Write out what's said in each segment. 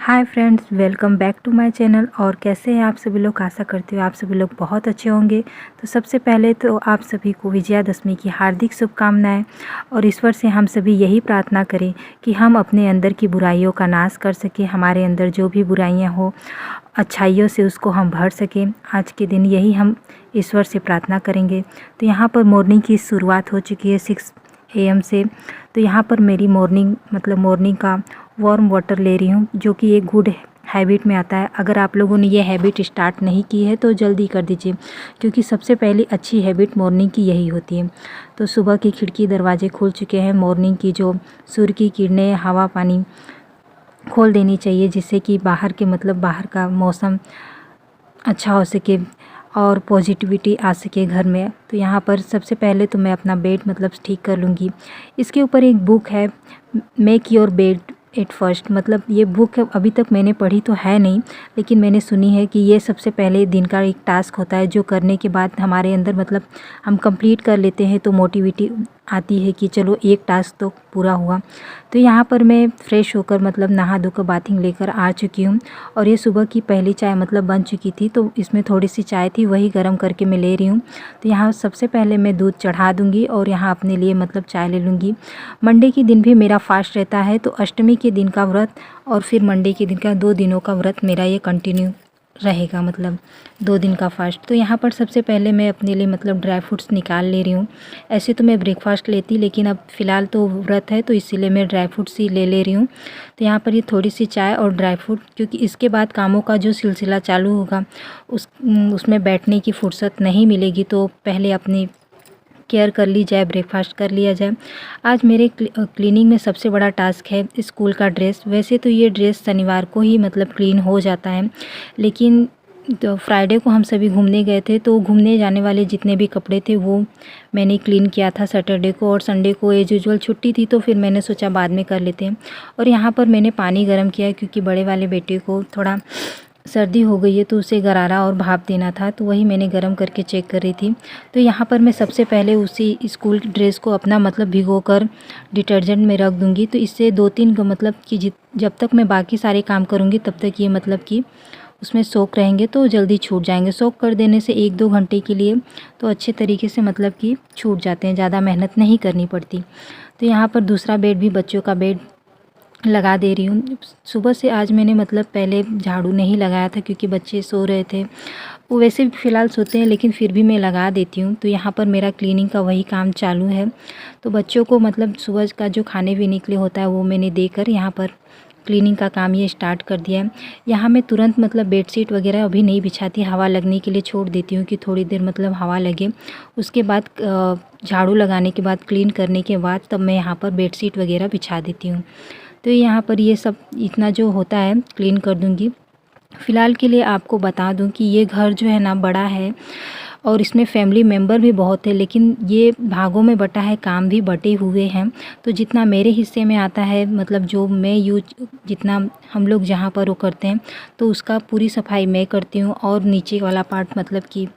Hi friends, welcome back to my channel. और कैसे हैं आप सभी लोग। आशा करती हूँ आप सभी लोग बहुत अच्छे होंगे। तो सबसे पहले तो आप सभी को विजयादशमी की हार्दिक शुभकामनाएं। और ईश्वर से हम सभी यही प्रार्थना करें कि हम अपने अंदर की बुराइयों का नाश कर सकें, हमारे अंदर जो भी बुराइयां हो अच्छाइयों से उसको हम भर सकें। आज के दिन यही हम ईश्वर से प्रार्थना करेंगे। तो यहाँ पर मॉर्निंग की शुरुआत हो चुकी है 6 AM से। तो यहाँ पर मेरी मॉर्निंग का वार्म वाटर ले रही हूँ, जो कि एक गुड हैबिट में आता है। अगर आप लोगों ने ये हैबिट स्टार्ट नहीं की है तो जल्दी कर दीजिए, क्योंकि सबसे पहली अच्छी हैबिट मॉर्निंग की यही होती है। तो सुबह की खिड़की दरवाजे खुल चुके हैं। मॉर्निंग की जो सूर्य की किरणें, हवा पानी खोल देनी चाहिए, जिससे कि बाहर का मौसम अच्छा हो सके और पॉजिटिविटी आ सके घर में। तो यहाँ पर सबसे पहले तो मैं अपना बेड ठीक कर लूँगी। इसके ऊपर एक बुक है, make your bed at first. ये बुक अभी तक मैंने पढ़ी तो है नहीं, लेकिन मैंने सुनी है कि ये सबसे पहले दिन का एक टास्क होता है, जो करने के बाद हमारे अंदर हम कंप्लीट कर लेते हैं तो मोटिविटी आती है कि चलो एक टास्क तो पूरा हुआ। तो यहाँ पर मैं फ्रेश होकर नहा धोकर बाथिंग लेकर आ चुकी हूँ। और ये सुबह की पहली चाय बन चुकी थी, तो इसमें थोड़ी सी चाय थी, वही गर्म करके मैं ले रही हूँ। तो यहाँ सबसे पहले मैं दूध चढ़ा दूँगी और यहाँ अपने लिए चाय ले लूँगी। मंडे के दिन भी मेरा फास्ट रहता है, तो अष्टमी के दिन का व्रत और फिर मंडे के दिन का 2 दिनों का व्रत मेरा ये कंटिन्यू रहेगा, 2 दिन का फास्ट। तो यहाँ पर सबसे पहले मैं अपने लिए ड्राई फ्रूट्स निकाल ले रही हूँ। ऐसे तो मैं ब्रेकफास्ट लेती, लेकिन अब फ़िलहाल तो व्रत है, तो इसीलिए मैं ड्राई फ्रूट्स ही ले रही हूँ। तो यहाँ पर ये थोड़ी सी चाय और ड्राई फ्रूट, क्योंकि इसके बाद कामों का जो सिलसिला चालू होगा उसमें बैठने की फुर्सत नहीं मिलेगी, तो पहले अपनी केयर कर ली जाए, ब्रेकफास्ट कर लिया जाए। आज मेरे क्लीनिंग में सबसे बड़ा टास्क है स्कूल का ड्रेस। वैसे तो ये ड्रेस शनिवार को ही क्लीन हो जाता है, लेकिन तो फ्राइडे को हम सभी घूमने गए थे, तो घूमने जाने वाले जितने भी कपड़े थे वो मैंने क्लीन किया था सैटरडे को। और संडे को एज यूजुअल छुट्टी थी, तो फिर मैंने सोचा बाद में कर लेते हैं। और यहाँ पर मैंने पानी गर्म किया, क्योंकि बड़े वाले बेटे को थोड़ा सर्दी हो गई है, तो उसे गरारा और भाप देना था, तो वही मैंने गर्म करके चेक कर रही थी। तो यहाँ पर मैं सबसे पहले उसी स्कूल ड्रेस को अपना भिगो कर डिटर्जेंट में रख दूँगी। तो इससे 2-3 कि जब तक मैं बाकी सारे काम करूँगी तब तक ये कि उसमें सोख रहेंगे, तो जल्दी छूट जाएंगे। सोख कर देने से 1-2 घंटे के लिए तो अच्छे तरीके से कि छूट जाते हैं, ज़्यादा मेहनत नहीं करनी पड़ती। तो यहाँ पर दूसरा बेड भी, बच्चों का बेड लगा दे रही हूँ। सुबह से आज मैंने पहले झाड़ू नहीं लगाया था, क्योंकि बच्चे सो रहे थे। वो वैसे भी फ़िलहाल सोते हैं, लेकिन फिर भी मैं लगा देती हूँ। तो यहाँ पर मेरा क्लीनिंग का वही काम चालू है। तो बच्चों को सुबह का जो खाने पीने के लिए होता है वो मैंने देकर यहाँ पर क्लीनिंग का काम ये स्टार्ट कर दिया है। यहाँ मैं तुरंत बेडशीट वगैरह अभी नहीं बिछाती, हवा लगने के लिए छोड़ देती हूँ कि थोड़ी देर हवा लगे। उसके बाद झाड़ू लगाने के बाद, क्लीन करने के बाद, तब मैं यहाँ पर बेडशीट वगैरह बिछा देती हूँ। तो यहाँ पर ये सब इतना जो होता है क्लीन कर दूँगी। फ़िलहाल के लिए आपको बता दूँ कि ये घर जो है ना बड़ा है, और इसमें फैमिली मेम्बर भी बहुत है, लेकिन ये भागों में बटा है, काम भी बटे हुए हैं। तो जितना मेरे हिस्से में आता है, जो मैं जितना हम लोग जहाँ पर वो करते हैं, तो उसका पूरी सफाई मैं करती हूँ। और नीचे वाला पार्ट कि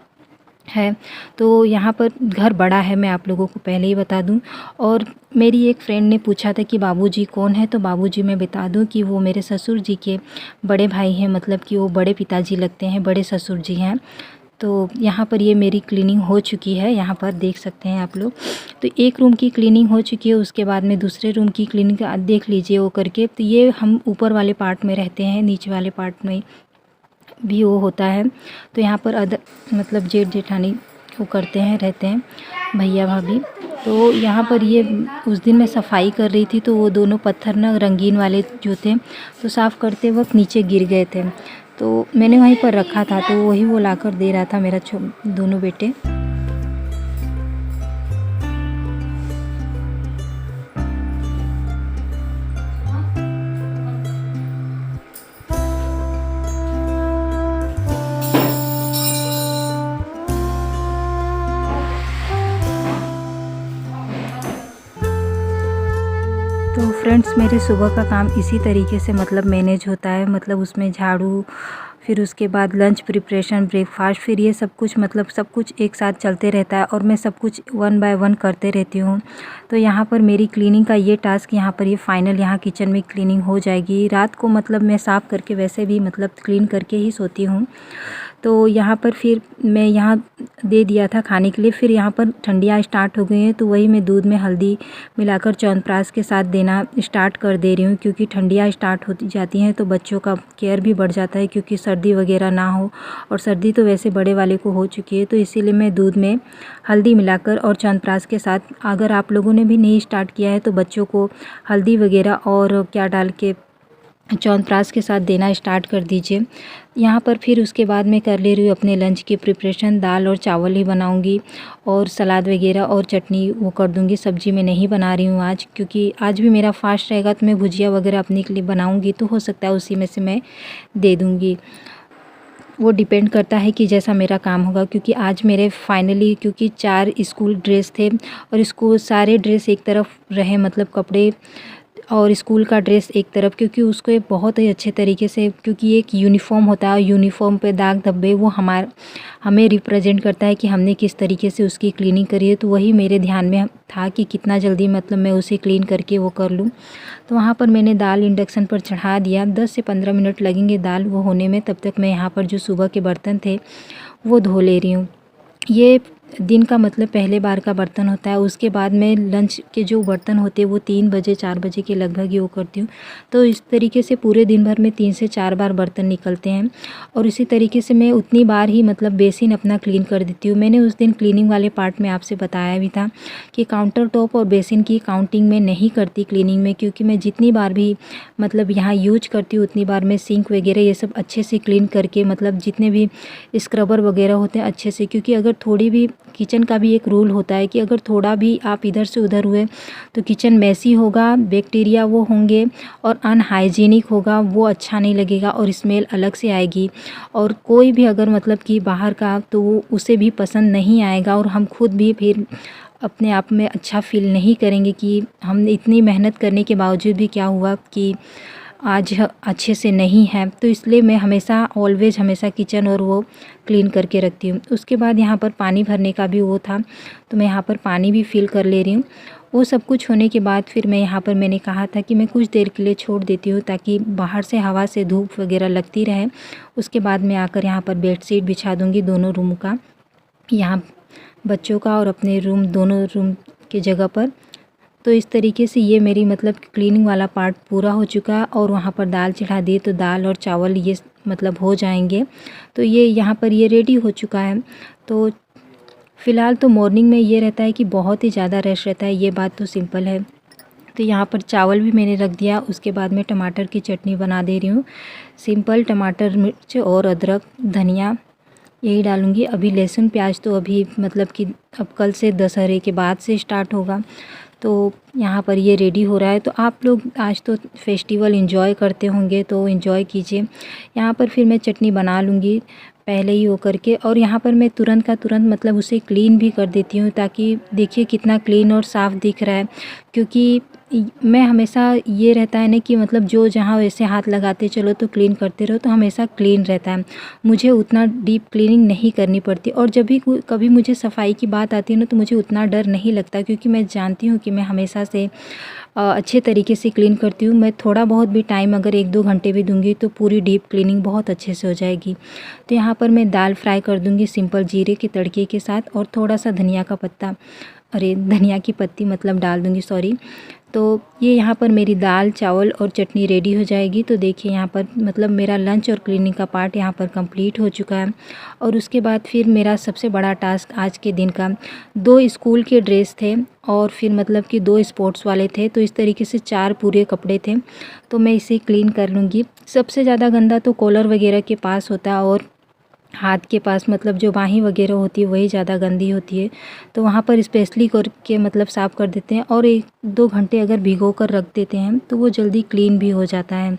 है। तो यहाँ पर घर बड़ा है, मैं आप लोगों को पहले ही बता दूं। और मेरी एक फ्रेंड ने पूछा था कि बाबूजी कौन है, तो बाबूजी मैं बता दूं कि वो मेरे ससुर जी के बड़े भाई हैं, कि वो बड़े पिताजी लगते हैं, बड़े ससुर जी हैं। तो यहाँ पर ये मेरी क्लीनिंग हो चुकी है, यहाँ पर देख सकते हैं आप लोग। तो एक रूम की क्लीनिंग हो चुकी है, उसके बाद में दूसरे रूम की क्लीनिंग देख लीजिए वो करके। तो ये हम ऊपर वाले पार्ट में रहते हैं, नीचे वाले पार्ट में भी वो होता है। तो यहाँ पर जेठ जेठानी वो करते हैं, रहते हैं, भैया भाभी। तो यहाँ पर ये उस दिन मैं सफाई कर रही थी, तो वो दोनों पत्थर ना रंगीन वाले जो थे, तो साफ़ करते वक्त नीचे गिर गए थे। तो मैंने वहीं पर रखा था, तो वही वो लाकर दे रहा था मेरा दोनों बेटे। तो फ्रेंड्स, मेरे सुबह का काम इसी तरीके से मैनेज होता है। उसमें झाड़ू, फिर उसके बाद लंच प्रिपरेशन, ब्रेकफास्ट, फिर ये सब कुछ मतलब सब कुछ एक साथ चलते रहता है और मैं सब कुछ वन बाय वन करते रहती हूँ। तो यहाँ पर मेरी क्लीनिंग का ये टास्क यहाँ पर ये फाइनल यहाँ किचन में क्लीनिंग हो जाएगी। रात को मतलब मैं साफ़ करके वैसे भी मतलब क्लीन करके ही सोती हूँ। तो यहाँ पर फिर मैं यहाँ दे दिया था खाने के लिए। फिर यहाँ पर ठंडियाँ स्टार्ट हो गई हैं तो वही मैं दूध में हल्दी मिलाकर च्यवनप्राश के साथ देना स्टार्ट कर दे रही हूँ, क्योंकि ठंडियाँ स्टार्ट हो जाती हैं तो बच्चों का केयर भी बढ़ जाता है, क्योंकि सर्दी वगैरह ना हो। और सर्दी तो वैसे बड़े वाले को हो चुकी है, तो इसीलिए मैं दूध में हल्दी मिलाकर और च्यवनप्राश के साथ, अगर आप लोगों ने भी नहीं स्टार्ट किया है तो बच्चों को हल्दी वगैरह और क्या डाल के च्यवनप्राश के साथ देना स्टार्ट कर दीजिए। यहाँ पर फिर उसके बाद मैं कर ले रही हूँ अपने लंच की प्रिपरेशन। दाल और चावल ही बनाऊँगी और सलाद वगैरह और चटनी वो कर दूँगी। सब्ज़ी मैं नहीं बना रही हूँ आज, क्योंकि आज भी मेरा फास्ट रहेगा तो मैं भुजिया वगैरह अपने के लिए बनाऊँगी, तो हो सकता है उसी में से मैं दे दूँगी। वो डिपेंड करता है कि जैसा मेरा काम होगा, क्योंकि आज मेरे फाइनली क्योंकि 4 स्कूल ड्रेस थे और स्कूल सारे ड्रेस एक तरफ रहे, मतलब कपड़े और स्कूल का ड्रेस एक तरफ, क्योंकि उसको एक बहुत ही अच्छे तरीके से, क्योंकि एक यूनिफॉर्म होता है, यूनिफॉर्म पे दाग धब्बे वो हमें रिप्रेजेंट करता है कि हमने किस तरीके से उसकी क्लीनिंग करी है। तो वही मेरे ध्यान में था कि कितना जल्दी मतलब मैं उसे क्लीन करके वो कर लूँ। तो वहाँ पर मैंने दाल इंडक्शन पर चढ़ा दिया। 10 से 15 मिनट लगेंगे दाल वो होने में। तब तक मैं यहाँ पर जो सुबह के बर्तन थे वो धो ले रही हूँ। ये दिन का मतलब पहले बार का बर्तन होता है। उसके बाद में लंच के जो बर्तन होते हैं वो 3 बजे 4 बजे के लगभग ही वो करती हूँ। तो इस तरीके से पूरे दिन भर में 3 से 4 बार बर्तन निकलते हैं। और इसी तरीके से मैं उतनी बार ही मतलब बेसिन अपना क्लीन कर देती हूँ। मैंने उस दिन क्लीनिंग वाले पार्ट में आपसे बताया भी था कि काउंटर टॉप और बेसिन की काउंटिंग में नहीं करती क्लीनिंग में, क्योंकि मैं जितनी बार भी मतलब यहाँ यूज करती हूँ उतनी बार मैं सिंक वगैरह ये सब अच्छे से क्लीन करके, मतलब जितने भी स्क्रबर वगैरह होते हैं अच्छे से, क्योंकि अगर थोड़ी भी किचन का भी एक रूल होता है कि अगर थोड़ा भी आप इधर से उधर हुए तो किचन मैसी होगा, बैक्टीरिया वो होंगे और अनहाइजीनिक होगा, वो अच्छा नहीं लगेगा और स्मेल अलग से आएगी। और कोई भी अगर मतलब कि बाहर का तो वो उसे भी पसंद नहीं आएगा और हम खुद भी फिर अपने आप में अच्छा फील नहीं करेंगे कि हम इतनी मेहनत करने के बावजूद भी क्या हुआ कि आज अच्छे से नहीं है। तो इसलिए मैं हमेशा ऑलवेज हमेशा किचन और वो क्लीन करके रखती हूँ। उसके बाद यहाँ पर पानी भरने का भी वो था, तो मैं यहाँ पर पानी भी फिल कर ले रही हूँ। वो सब कुछ होने के बाद फिर मैं यहाँ पर मैंने कहा था कि मैं कुछ देर के लिए छोड़ देती हूँ ताकि बाहर से हवा से धूप वगैरह लगती रहे। उसके बाद मैं आकर यहाँ पर बेडशीट बिछा दूँगी दोनों रूम का, यहाँ बच्चों का और अपने रूम, दोनों रूम की जगह पर। तो इस तरीके से ये मेरी मतलब क्लीनिंग वाला पार्ट पूरा हो चुका। और वहाँ पर दाल चढ़ा दी तो दाल और चावल ये मतलब हो जाएंगे। तो ये यहाँ पर ये रेडी हो चुका है। तो फ़िलहाल तो मॉर्निंग में ये रहता है कि बहुत ही ज़्यादा रश रहता है, ये बात तो सिंपल है। तो यहाँ पर चावल भी मैंने रख दिया। उसके बाद मैं टमाटर की चटनी बना दे रही हूँ। सिंपल टमाटर, मिर्च और अदरक, धनिया यही डालूँगी। अभी लहसुन प्याज तो अभी मतलब कि अब कल से दशहरे के बाद से स्टार्ट होगा। तो यहाँ पर ये रेडी हो रहा है। तो आप लोग आज तो फेस्टिवल एंजॉय करते होंगे तो एंजॉय कीजिए। यहाँ पर फिर मैं चटनी बना लूँगी पहले ही वो करके, और यहाँ पर मैं तुरंत का तुरंत मतलब उसे क्लीन भी कर देती हूँ ताकि देखिए कितना क्लीन और साफ़ दिख रहा है। क्योंकि मैं हमेशा ये रहता है ना कि मतलब जो जहाँ वैसे हाथ लगाते चलो तो क्लीन करते रहो, तो हमेशा क्लीन रहता है। मुझे उतना डीप क्लीनिंग नहीं करनी पड़ती। और जब भी कभी मुझे सफाई की बात आती है ना तो मुझे उतना डर नहीं लगता, क्योंकि मैं जानती हूँ कि मैं हमेशा से अच्छे तरीके से क्लीन करती हूँ। मैं थोड़ा बहुत भी टाइम अगर 1-2 घंटे भी दूंगी तो पूरी डीप क्लीनिंग बहुत अच्छे से हो जाएगी। तो यहाँ पर मैं दाल फ्राई कर दूंगी सिंपल जीरे के तड़के के साथ, और थोड़ा सा धनिया का पत्ता, अरे धनिया की पत्ती मतलब डाल दूंगी, सॉरी। तो ये यहाँ पर मेरी दाल, चावल और चटनी रेडी हो जाएगी। तो देखिए यहाँ पर मतलब मेरा लंच और क्लीनिंग का पार्ट यहाँ पर कंप्लीट हो चुका है। और उसके बाद फिर मेरा सबसे बड़ा टास्क आज के दिन का, 2 स्कूल के ड्रेस थे और फिर मतलब कि 2 स्पोर्ट्स वाले थे। तो इस तरीके से 4 पूरे कपड़े थे। तो मैं इसे क्लीन कर लूँगी। सबसे ज़्यादा गंदा तो कॉलर वगैरह के पास होता है और हाथ के पास, मतलब जो बाहीं वगैरह होती है वही ज़्यादा गंदी होती है। तो वहाँ पर स्पेशली करके मतलब साफ़ कर देते हैं, और 1-2 घंटे अगर भिगो कर रख देते हैं तो वो जल्दी क्लीन भी हो जाता है।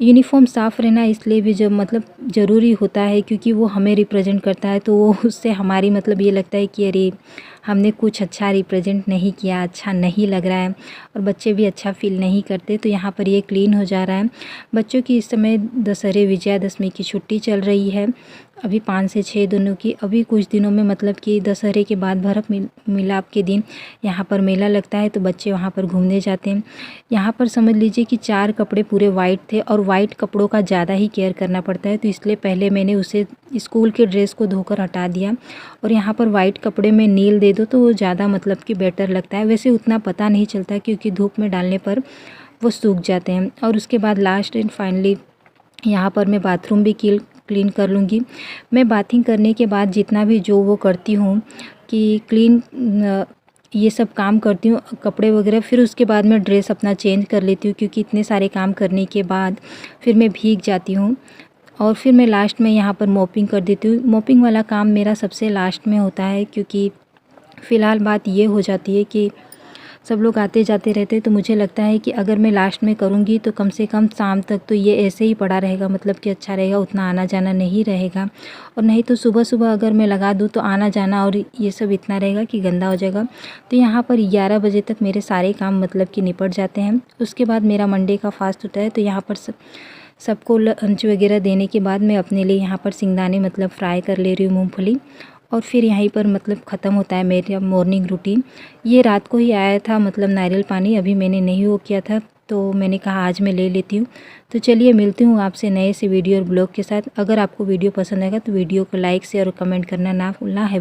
यूनिफॉर्म साफ़ रहना इसलिए भी जब मतलब ज़रूरी होता है क्योंकि वो हमें रिप्रेजेंट करता है। तो वो उससे हमारी मतलब ये लगता है कि अरे हमने कुछ अच्छा रिप्रेजेंट नहीं किया, अच्छा नहीं लग रहा है और बच्चे भी अच्छा फील नहीं करते। तो यहाँ पर ये क्लीन हो जा रहा है। बच्चों की इस समय दशहरे विजयादशमी की छुट्टी चल रही है, अभी 5 से 6 दिनों की। अभी कुछ दिनों में मतलब कि दशहरे के बाद भरत मिलाप के दिन यहाँ पर मेला लगता है, तो बच्चे वहाँ पर घूमने जाते हैं। यहाँ पर समझ लीजिए कि 4 कपड़े पूरे वाइट थे और वाइट कपड़ों का ज़्यादा ही केयर करना पड़ता है, तो इसलिए पहले मैंने उसे स्कूल के ड्रेस को धोकर हटा दिया। और यहाँ पर वाइट कपड़े में नील दे दो तो वो ज़्यादा मतलब कि बेटर लगता है। वैसे उतना पता नहीं चलता क्योंकि धूप में डालने पर वो सूख जाते हैं। और उसके बाद लास्ट एंड फाइनली यहाँ पर मैं बाथरूम भी क्लीन कर लूँगी। मैं बाथिंग करने के बाद जितना भी जो वो करती हूँ कि क्लीन ये सब काम करती हूँ, कपड़े वगैरह, फिर उसके बाद मैं ड्रेस अपना चेंज कर लेती हूँ क्योंकि इतने सारे काम करने के बाद फिर मैं भीग जाती हूँ। और फिर मैं लास्ट में यहाँ पर मॉपिंग कर देती हूँ। मॉपिंग वाला काम मेरा सबसे लास्ट में होता है क्योंकि फ़िलहाल बात ये हो जाती है कि सब लोग आते जाते रहते हैं, तो मुझे लगता है कि अगर मैं लास्ट में करूँगी तो कम से कम शाम तक तो ये ऐसे ही पड़ा रहेगा, मतलब कि अच्छा रहेगा, उतना आना जाना नहीं रहेगा। और नहीं तो सुबह सुबह अगर मैं लगा दूँ तो आना जाना और ये सब इतना रहेगा कि गंदा हो जाएगा। तो यहाँ पर 11 बजे तक मेरे सारे काम मतलब कि निपट जाते हैं। उसके बाद मेरा मंडे का फास्ट होता है, तो यहाँ पर सबको लंच वगैरह देने के बाद मैं अपने लिए यहाँ पर सिंगदाने मतलब फ्राई कर ले रही हूँ, मूँगफली। और फिर यहीं पर मतलब ख़त्म होता है मेरा मॉर्निंग रूटीन। ये रात को ही आया था मतलब नारियल पानी, अभी मैंने नहीं वो किया था, तो मैंने कहा आज मैं ले लेती हूँ। तो चलिए मिलती हूँ आपसे नए से वीडियो और ब्लॉग के साथ। अगर आपको वीडियो पसंद आएगा तो वीडियो को लाइक शेयर और कमेंट करना ना भूलना है।